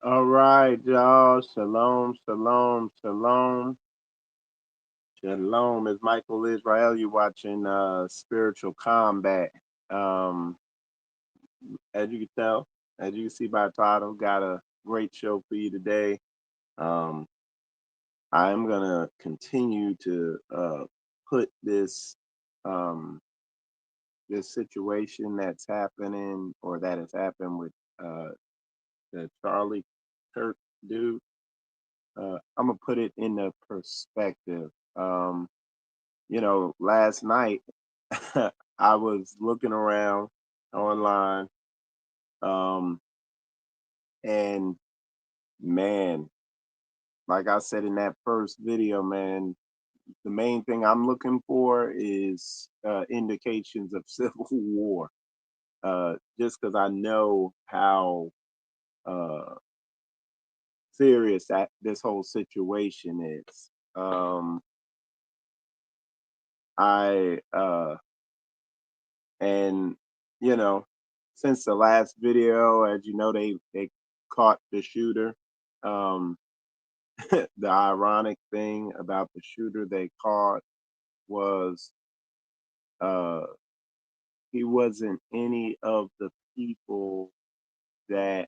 All right, y'all. Shalom, shalom, shalom. Shalom. It's Michael Israel. You're watching Spiritual Combat. Um, as you can tell, as you can see by the title, got a great show for you today. Um, I'm gonna continue to put um, this situation that's happening or that has happened with uh, the Charlie Kirk dude. I'm gonna put it in the perspective. Um, last night I was looking around online, um, and man, like I said in that first video, man, the main thing I'm looking for is indications of civil war. Just because I know how uh, serious that this whole situation is. I And you know, since the last video, as you know, they caught the shooter. Um, the ironic thing about the shooter they caught was uh, he wasn't any of the people that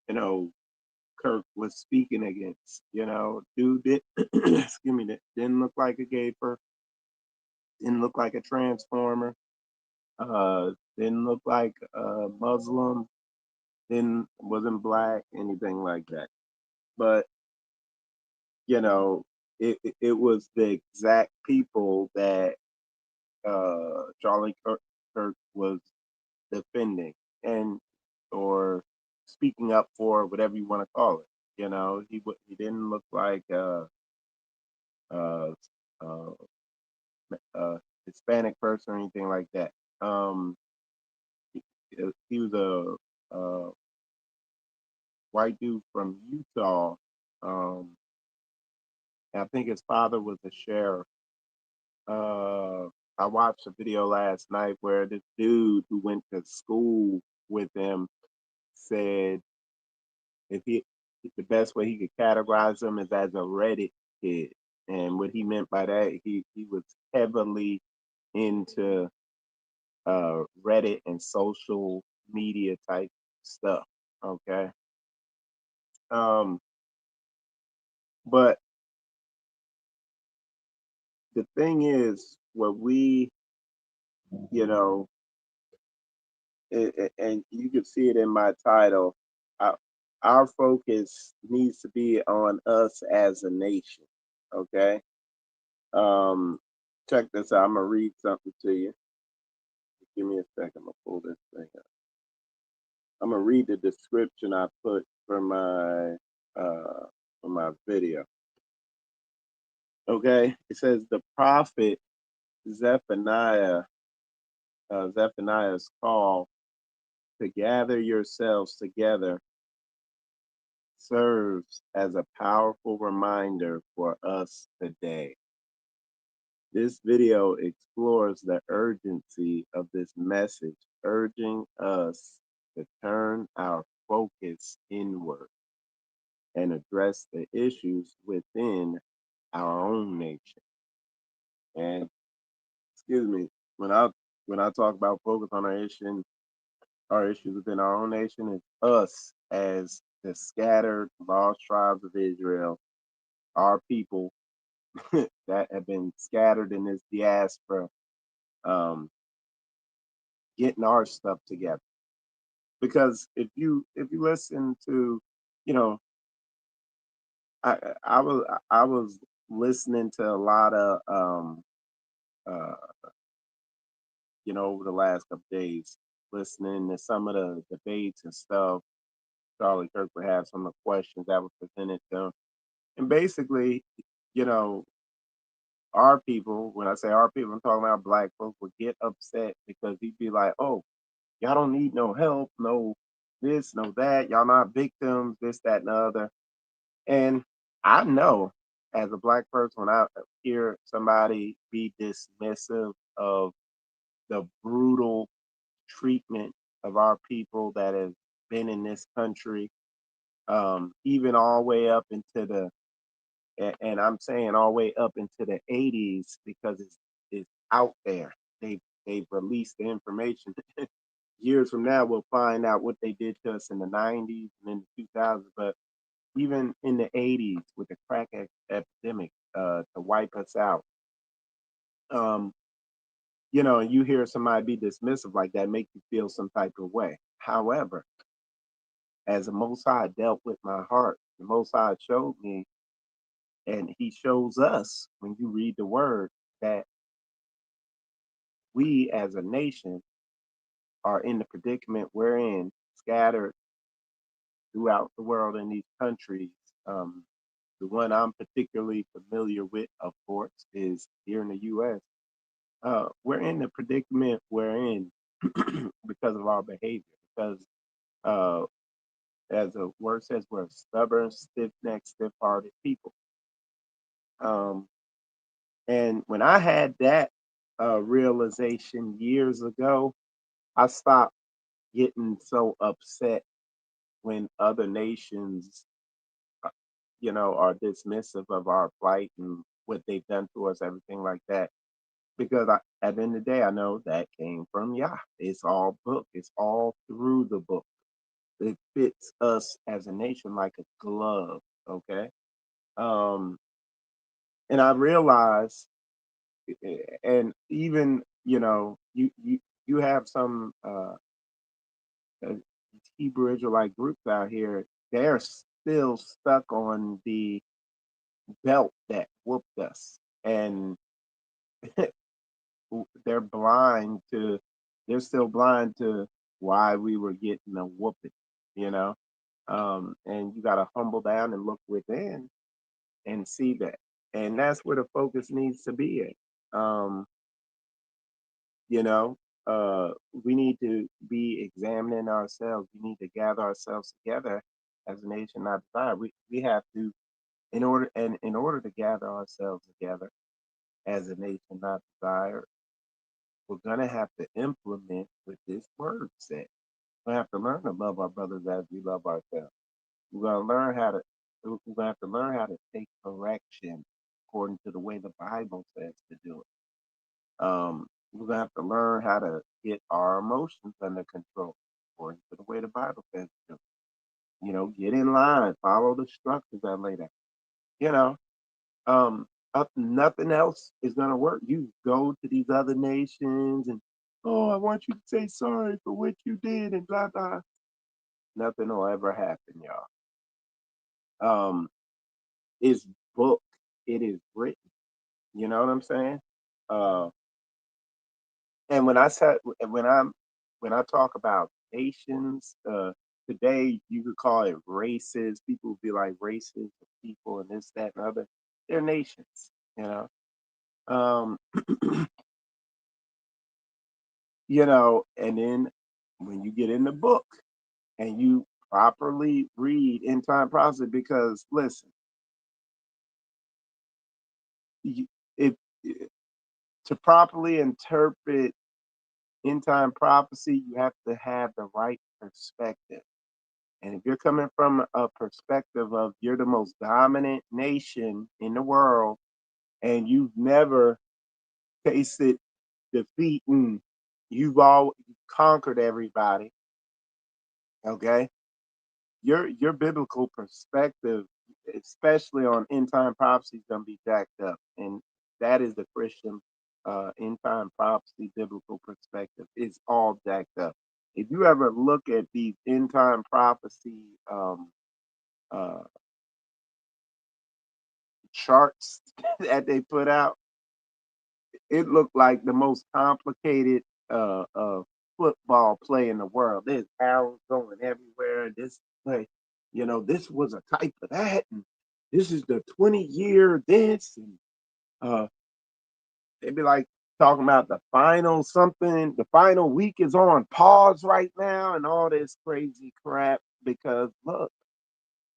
you know Kirk was speaking against. Dude did excuse me, didn't look like a gaper, didn't look like a transformer, didn't look like a Muslim, didn't wasn't black, anything like that. But you know, it was the exact people that Kirk was defending and or speaking up for, whatever you want to call it. He didn't look like uh, uh, Hispanic person or anything like that. Um, he, he was a white dude from Utah. Um, and I think his father was a sheriff. Uh, I watched a video last night where this dude who went to school with him said if he the best way he could categorize him is as a Reddit kid. And what he meant by that, he was heavily into Reddit and social media type stuff. Okay. Um, but the thing is, what we, you know, and you can see it in my title. Our, our focus needs to be on us as a nation. Okay. Um, check this out. I'm gonna read something to you. Give me a second. I'm gonna pull this thing up. I'm gonna read the description I put for my video. Okay. It says the prophet Zephaniah Zephaniah's call to gather yourselves together serves as a powerful reminder for us today. This video explores the urgency of this message, urging us to turn our focus inward and address the issues within our own nation. And excuse me, when I when I talk about focus on our issues within our own nation, is us as the scattered lost tribes of Israel, our people that have been scattered in this diaspora, um, getting our stuff together. Because if you listen to, you know, I was listening to a lot of uh, over the last couple days, listening to some of the debates and stuff. Charlie Kirk would have some of the questions that were presented to him, and basically, you know, our people, when I say our people, I'm talking about black folks, would get upset because he'd be like, "Oh, y'all don't need no help, no this, no that. Y'all not victims, this, that, and the other." And I know as a black person, when I hear somebody be dismissive of the brutal treatment of our people that have been in this country, even all the way up into and I'm saying all the way up into the 80s because it's out there. They've released the information. Years from now, we'll find out what they did to us in the 90s and in the 2000s. But even in the 80s with the crack epidemic to wipe us out, um, and you hear somebody be dismissive like that, make you feel some type of way. However, as the Most High dealt with my heart, the Most High showed me, and He shows us when you read the Word that we as a nation are in the predicament we're in, scattered throughout the world in these countries. Um, the one I'm particularly familiar with, of course, is here in the U.S. We're in the predicament we're in because of our behavior, because uh, as the word says, we're stubborn, stiff-necked, stiff-hearted people. Um, and when I had that realization years ago, I stopped getting so upset when other nations, uh, are dismissive of our plight and what they've done to us, everything like that. Because at the end of the day, I know that came from Yah. It's all book. It's all through the book. It fits us as a nation like a glove. Okay. Um, and I realized, and even you have some uh, Hebrew Israelite groups out here. They're still stuck on the belt that whooped us, and they're blind to. They're still blind to why we were getting a whooping. You know, and you got to humble down and look within and see that, and that's where the focus needs to be at. You know, we need to be examining ourselves. We need to gather ourselves together as a nation, not divide. We have to, in order to gather ourselves together as a nation, not desire, we're gonna have to implement what this word said. We have to learn to love our brothers as we love ourselves. We're gonna learn how to. We're gonna have to learn how to take correction according to the way the Bible says to do it. We're gonna have to learn how to get our emotions under control according to the way the Bible says to do it. Get in line, follow the structures I laid out. You know, um, nothing else is gonna work. You go to these other nations and I want you to say sorry for what you did and blah blah. Nothing will ever happen, y'all. It's book. It is written. You know what I'm saying? Uh, and when I talk about nations, today you could call it races. People would be like races of people and this, that, and other. They're nations. You know. Um, and then when you get in the book and you properly read in time prophecy, because listen, you, if to properly interpret end time prophecy, you have to have the right perspective. And if you're coming from a perspective of you're the most dominant nation in the world and you've never tasted defeat and you've all conquered everybody, okay? Your biblical perspective, especially on end time prophecy, is gonna be jacked up. And that is the Christian end time prophecy biblical perspective. It's all jacked up. If you ever look at these end time prophecy uh, charts that they put out, it looked like the most complicated football play in the world. There's arrows going everywhere. This play, this was a type of that, and this is the 20-year this, and uh, they'd be like talking about the final something. The final week is on pause right now, and all this crazy crap. Because look,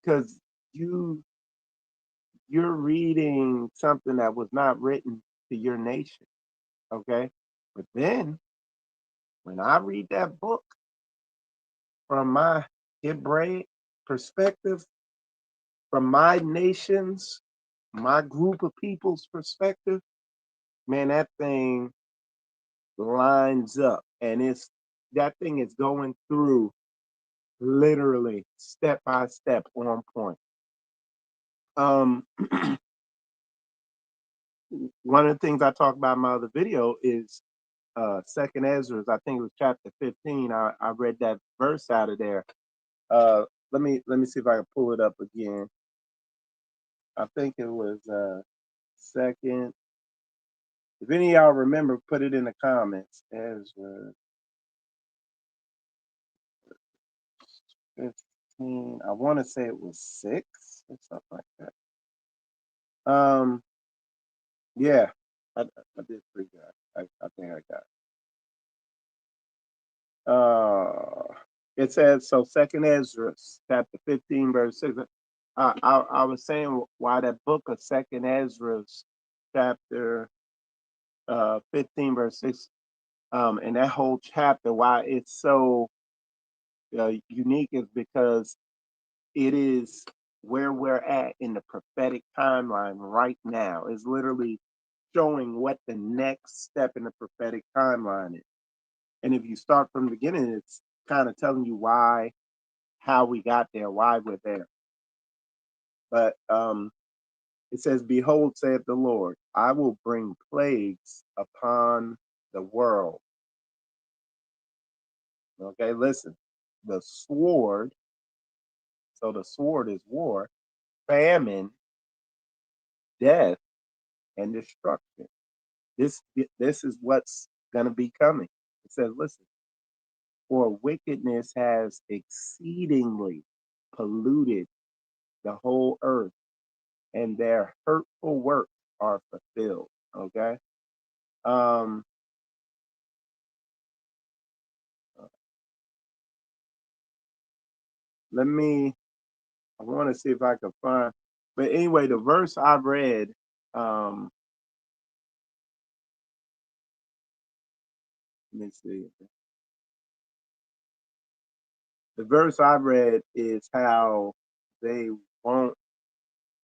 because you you're reading something that was not written to your nation, okay? But then when I read that book from my Hebraic perspective, from my nation's, my group of people's perspective, man, that thing lines up, and it's that thing is going through literally step by step on point. Um, one of the things I talked about in my other video is Second Ezra. I think it was chapter 15. I read that verse out of there. Uh, let me see if I can pull it up again. I think it was second. If any of y'all remember, put it in the comments. Ezra 15. I want to say it was 6 or something like that. Yeah, I did pretty good. I think I got it. It says, so Second Ezra, chapter 15, verse 6. I was saying why that book of Second Ezra, chapter 15, verse 6, and that whole chapter, why it's so unique is because it is where we're at in the prophetic timeline right now. It's literally showing what the next step in the prophetic timeline is. And if you start from the beginning, it's kind of telling you why, how we got there, why we're there. But it says, behold, saith the Lord, I will bring plagues upon the world. Okay, listen, the sword, so the sword is war, famine, death, and destruction. This is what's going to be coming. It says, listen, for wickedness has exceedingly polluted the whole earth, and their hurtful works are fulfilled. Okay. Um, let me. I want to see if I can find. But anyway, the verse I read. Um, let me see. The verse I read is how they won't.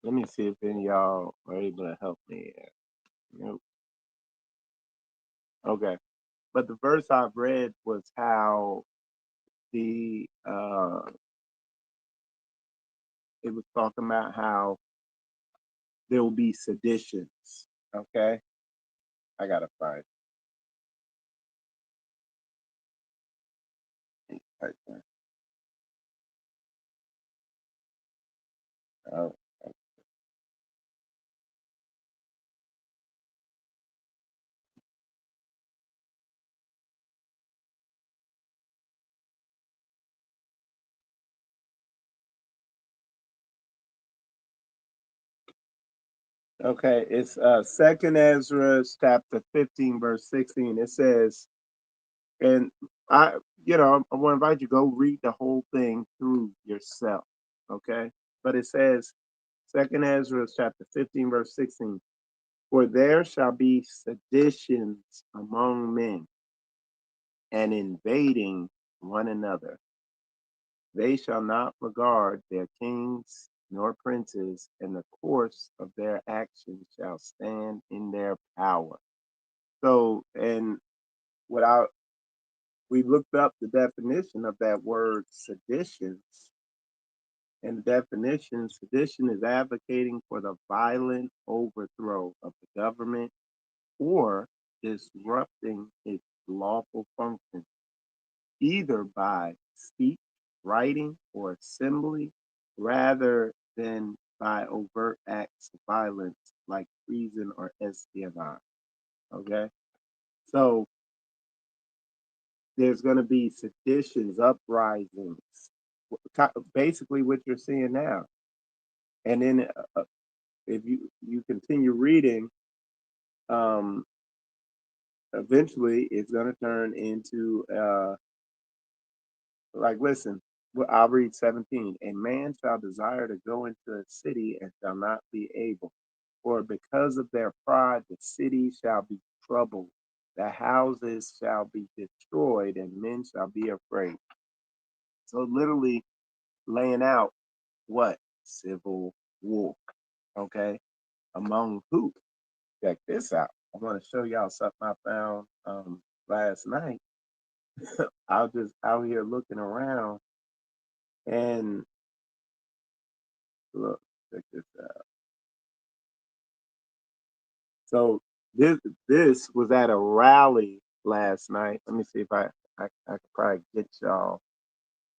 Let me see if any of y'all are able to help me here. Nope. Okay. But the verse I read was how the it was talking about how there will be seditions. Okay. I gotta find it right there. Oh, okay. It's Second Ezra chapter 15, verse 16. It says, and I, I want to invite you to go read the whole thing through yourself. Okay. But it says, Second Ezra chapter 15, verse 16. For there shall be seditions among men, and invading one another. They shall not regard their kings nor princes, and the course of their actions shall stand in their power. So, and without we looked up the definition of that word seditions, and the definition sedition is advocating for the violent overthrow of the government or disrupting its lawful function, either by speech, writing, or assembly, rather than by overt acts of violence like treason or espionage. Okay? So there's going to be seditions, uprisings, basically what you're seeing now. And then if you continue reading, um, eventually it's going to turn into like, listen, well, I'll read 17. A man shall desire to go into a city and shall not be able, for because of their pride, the city shall be troubled, the houses shall be destroyed, and men shall be afraid. So, literally laying out what? Civil war. Okay? Among who? Check this out. I want to show y'all something I found last night. I was just out here looking around and look, check this out. So this was at a rally last night. Let me see if I could probably get y'all.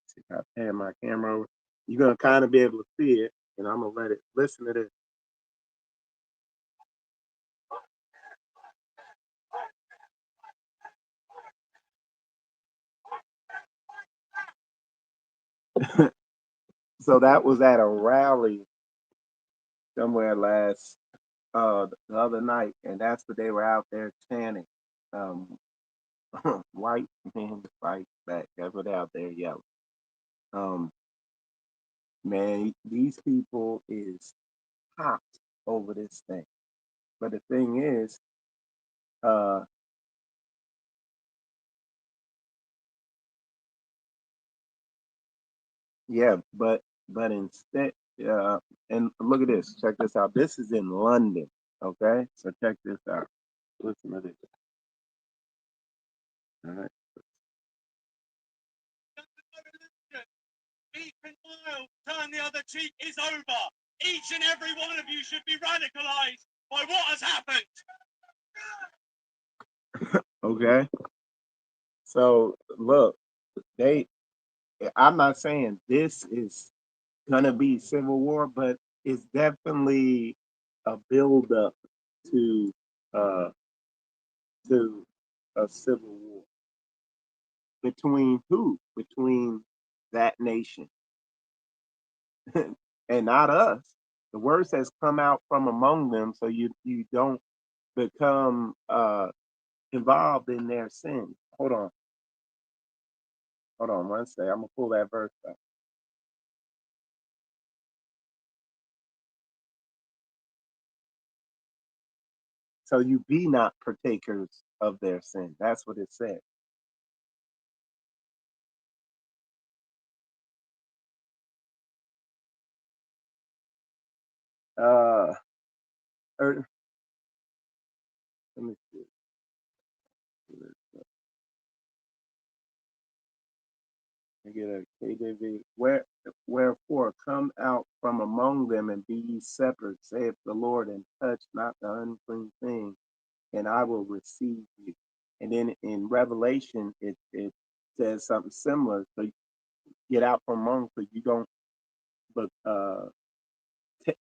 See if I pan my camera over. You're gonna kind of be able to see it, and I'm gonna let it listen to this. So that was at a rally somewhere the other night, and that's what they were out there chanting. Um, white men fight back. That's what they're out there yelling. Um, man, these people is hot over this thing. But the thing is, uh, yeah, but instead, and look at this. Check this out. This is in London. Okay, so check this out. Listen to this. All right. Turn the other cheek is over. Each and every one of you should be radicalized by what has happened. Okay. So look, they I'm not saying this is gonna be civil war, but it's definitely a build up to uh to a civil war between who? Between that nation and not us. The worst has come out from among them, so you don't become involved in their sin. Hold on one second. I'm gonna pull that verse up. So you be not partakers of their sin. That's what it said. Uh, er, let me see. I get a KJV. Wherefore come out from among them and be ye separate, saith the Lord, and touch not the unclean thing, and I will receive you. And then in Revelation, it says something similar. So get out from among, so you don't but t-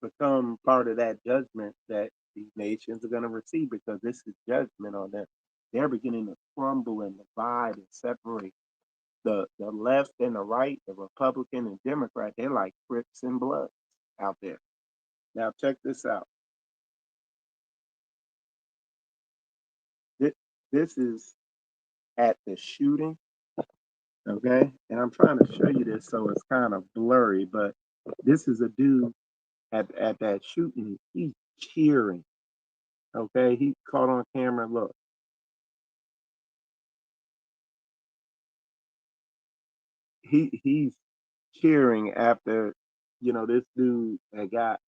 become part of that judgment that these nations are going to receive, because this is judgment on them. They're beginning to crumble and divide and separate the left and the right, the Republican and Democrat. They're like Crips and Bloods out there. Now check this out. This, this is at the shooting, okay? And I'm trying to show you this so it's kind of blurry, but this is a dude at that shooting. He's cheering, okay? He caught on camera. Look, he's cheering after, this dude that got,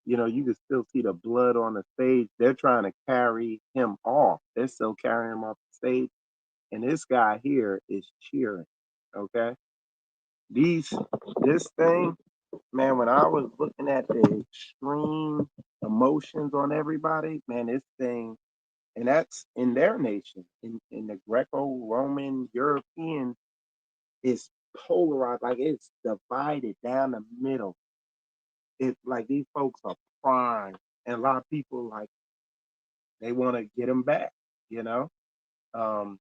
you can still see the blood on the stage. They're trying to carry him off. They're still carrying him off the stage. And this guy here is cheering. Okay. These this thing, man, when I was looking at the extreme emotions on everybody, man, this thing, and that's in their nation, in the Greco-Roman European, is polarized, like it's divided down the middle. It's like these folks are prime, and a lot of people like they want to get them back. You know, um,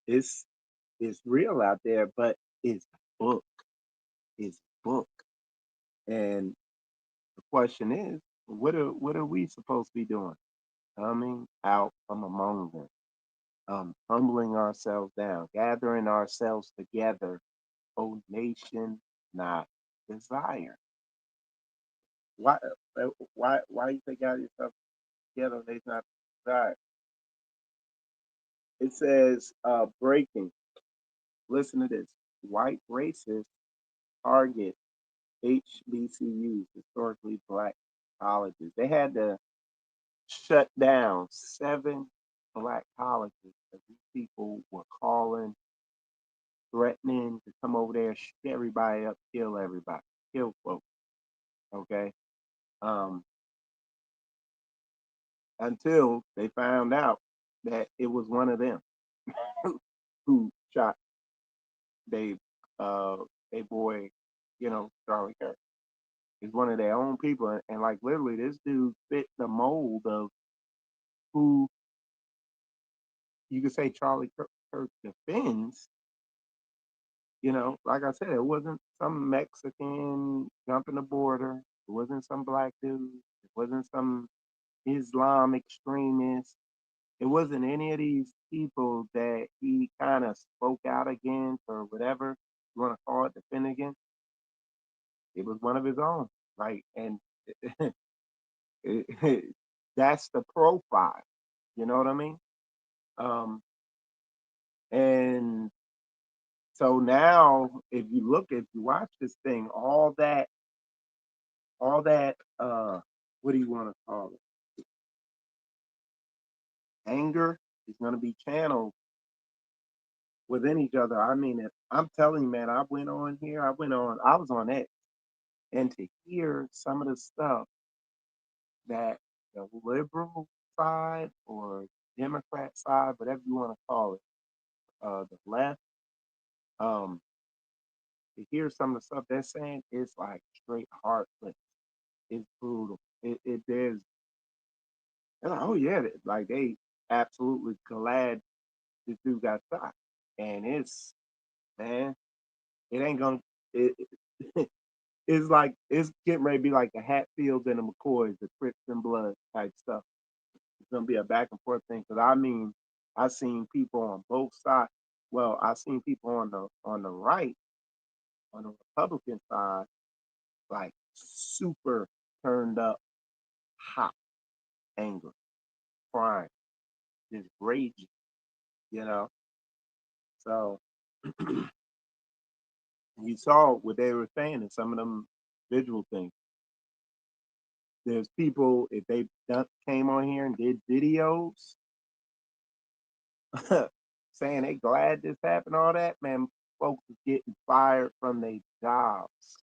it's it's real out there, but it's book, it's book. And the question is, what are we supposed to be doing? Coming out from among them, humbling ourselves down, gathering ourselves together, O nation, not desire. Why? Why you think gather yourself together, O nation, not desire? It says, breaking. Listen to this. white racists target HBCUs, historically black colleges. They had to shut down 7 black colleges because these people were calling, threatening to come over there, shoot everybody, kill folks. Okay, um, until they found out that it was one of them who shot they uh they boy, Charlie Kirk. He's one of their own people, and like literally, this dude fit the mold of who you could say Kirk defends. Like I said, it wasn't some Mexican jumping the border. It wasn't some black dude. It wasn't some Islam extremist. It wasn't any of these people that he kind of spoke out against or whatever you want to call it, defend against. It was one of his own. Like, and that's the profile. You know what I mean? Um, and so now, if you watch this thing, all that, what do you want to call it? Anger is going to be channeled within each other. I mean, I'm telling you, man, I was on X, and to hear some of the stuff that the liberal side or Democrat side, whatever you want to call it, the left, um, to hear some of the stuff they're saying, it's like straight heartless. It's brutal. They're like, oh yeah, like they absolutely glad this dude got shot, and man, it ain't gonna. It, it's like it's getting ready to be like the Hatfields and the McCoys, the Crips and Blood type stuff. It's gonna be a back and forth thing. Because I mean, I seen people on both sides. Well, I seen people on the right, on the Republican side, like super turned up, hot, angry, crying, just raging. You know, so you saw what they were saying in some of them visual things. There's people, if they came on here and did videos saying they glad this happened, all that, man, folks is getting fired from their jobs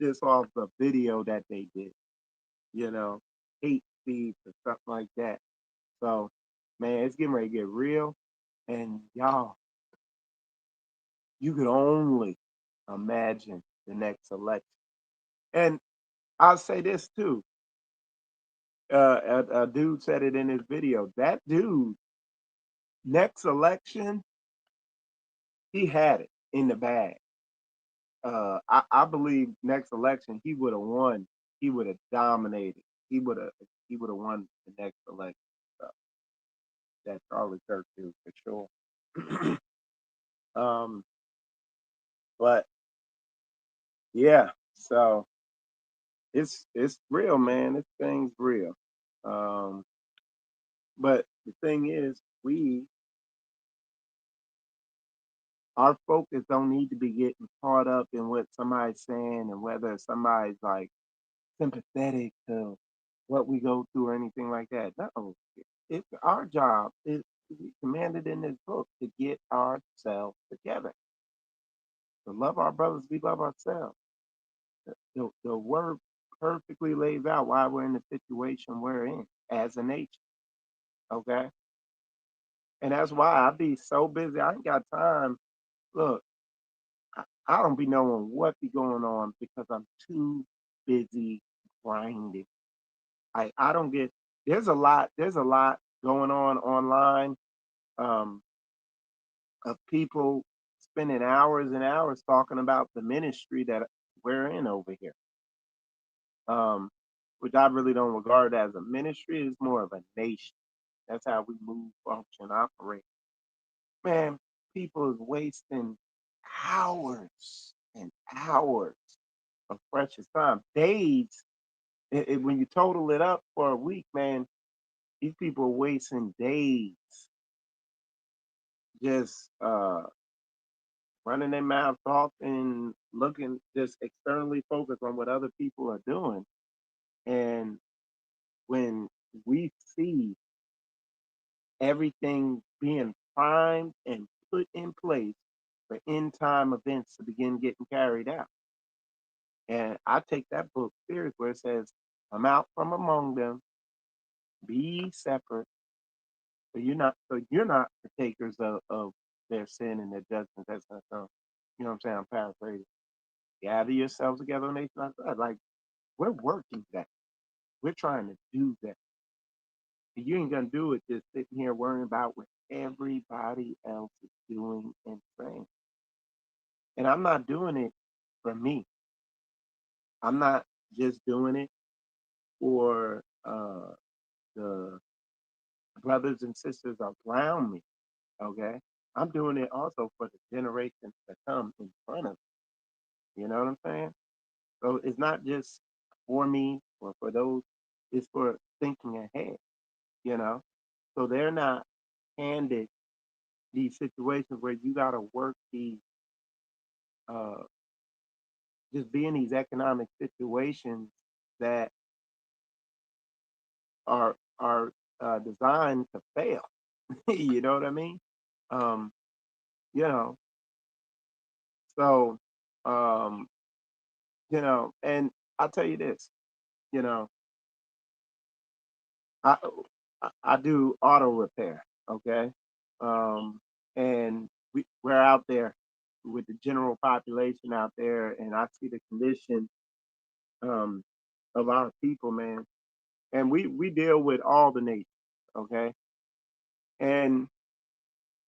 just off the video that they did, you know, hate speech or something like that. So, man, it's getting ready to get real. And y'all, you could only imagine the next election. And I'll say this too. A dude said it in his video. That dude, next election, he had it in the bag. I believe next election he would have won. He would have dominated. He would have won the next election. So that Charlie Kirk dude for sure. um, but yeah, so it's real, man. This thing's real. Um, but the thing is, our focus don't need to be getting caught up in what somebody's saying and whether somebody's like sympathetic to what we go through or anything like that. No, it's our job. It's commanded in this book to get ourselves together, to love our brothers, we love ourselves. The word perfectly lays out why we're in the situation we're in as a nation. Okay, and that's why I be so busy. I ain't got time. Look, I don't be knowing what be going on because I'm too busy grinding. I don't get. There's a lot going on online, um, of people spending hours and hours talking about the ministry that we're in over here, um, which I really don't regard as a ministry. It's more of a nation. That's how we move, function, operate. Man, people is wasting hours and hours of precious time, days. When you total it up for a week, man, these people are wasting days just running their mouths off and looking just externally focused on what other people are doing. And when we see everything being primed and put in place for end time events to begin getting carried out. And I take that book serious where it says, "Come out from among them, be separate, so you're not partakers of their sin and their judgment." That's not so. You know what I'm saying? I'm paraphrasing. Gather yourselves together on nation like that. Like we're working that. We're trying to do that. You ain't gonna do it just sitting here worrying about what everybody else is doing and saying. And I'm not doing it for me. I'm not just doing it for the brothers and sisters around me. Okay, I'm doing it also for the generations to come in front of me. You know what I'm saying? So it's not just for me or for those. It's for thinking ahead. You know, so they're not handed these situations where you got to work these uh, just be in these economic situations that are designed to fail. You know what I mean? Um, you know, so um, and I'll tell you this, you know, I I do auto repair, okay? Um, and we're out there with the general population out there, and I see the condition um, of our people, man. And we deal with all the nations, okay? And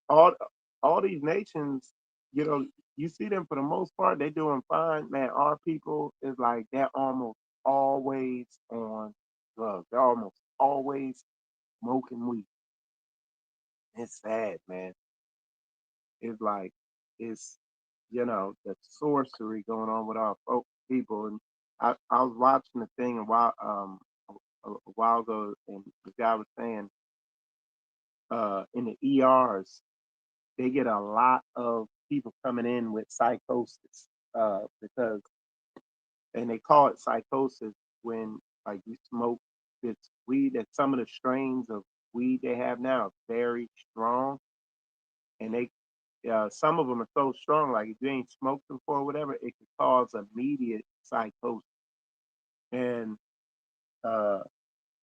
all all these nations, you know, you see them for the most part, they doing fine. Man, our people is like they're almost always on drugs. They're almost always smoking weed. It's sad, man. It's like it's the sorcery going on with our folk people. And I was watching the thing a while ago, and the guy was saying in the ERs they get a lot of people coming in with psychosis because, and they call it psychosis when like you smoke this weed. That some of the strains of weed they have now are very strong, and they some of them are so strong, like if you ain't smoked before or whatever, it can cause immediate psychosis. And uh,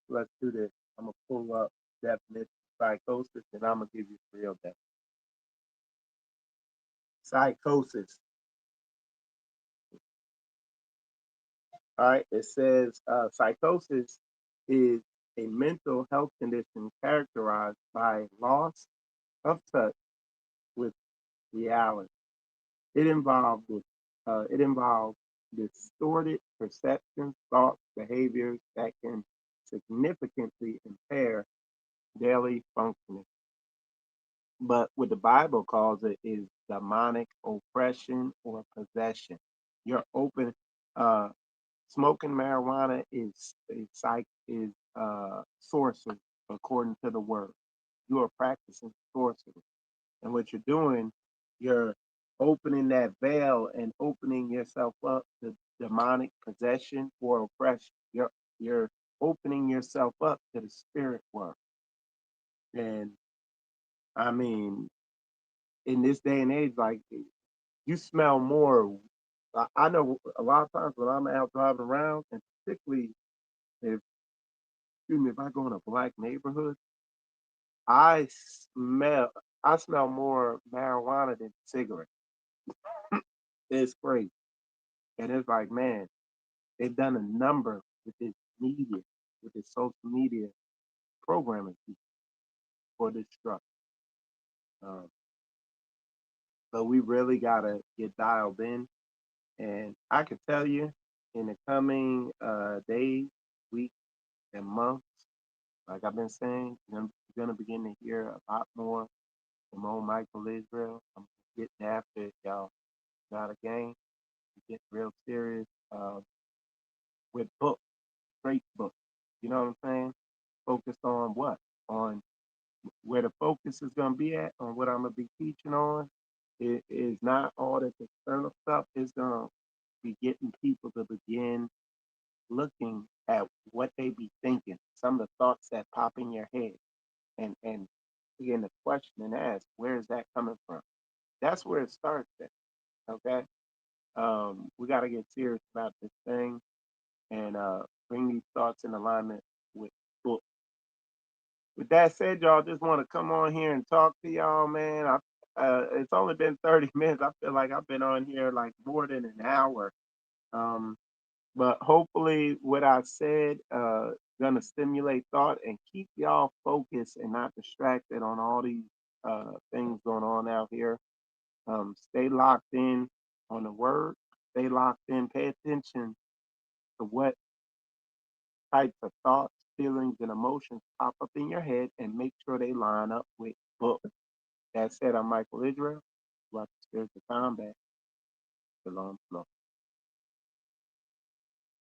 let's do this. I'm gonna pull up definition of psychosis, and I'm gonna give you the real definition. Psychosis. All right, it says psychosis is a mental health condition characterized by loss of touch with reality. It involves distorted perceptions, thoughts, behaviors that can significantly impair daily functioning. But what the Bible calls it is demonic oppression or possession. You're open. Uh, Smoking marijuana is sorcery according to the word. You are practicing sorcery, and what you're doing, you're opening that veil and opening yourself up to demonic possession or oppression. You're opening yourself up to the spirit work, and I mean, in this day and age, like you smell more. I know a lot of times when I'm out driving around, and particularly if excuse me, if I go in a black neighborhood, I smell I smell more marijuana than cigarettes. It's crazy. And it's like, man, they've done a number with this media, with this social media programming for this drug. Um, so we really gotta get dialed in. And I can tell you in the coming days, weeks, and months, like I've been saying, you're gonna begin to hear a lot more from old Michael Israel. I'm getting after it, y'all. Not a game. Get real serious with books, great books. You know what I'm saying? Focused on what? On where the focus is going to be at, on what I'm going to be teaching on. It is not all this external stuff. It's gonna be getting people to begin looking at what they be thinking, some of the thoughts that pop in your head, and begin to question and ask, where is that coming from? That's where it starts at. Okay. We got to get serious about this thing and bring these thoughts in alignment with book. With that said, y'all, just want to come on here and talk to y'all, man. It's only been 30 minutes. I feel like I've been on here like more than an hour. Um, but hopefully, what I said gonna stimulate thought and keep y'all focused and not distracted on all these things going on out here. Stay locked in on the word. Stay locked in. Pay attention to what types of thoughts, feelings, and emotions pop up in your head and make sure they line up with book. That said, I'm Michael Israel. About the spiritual combat. Shalom, shalom.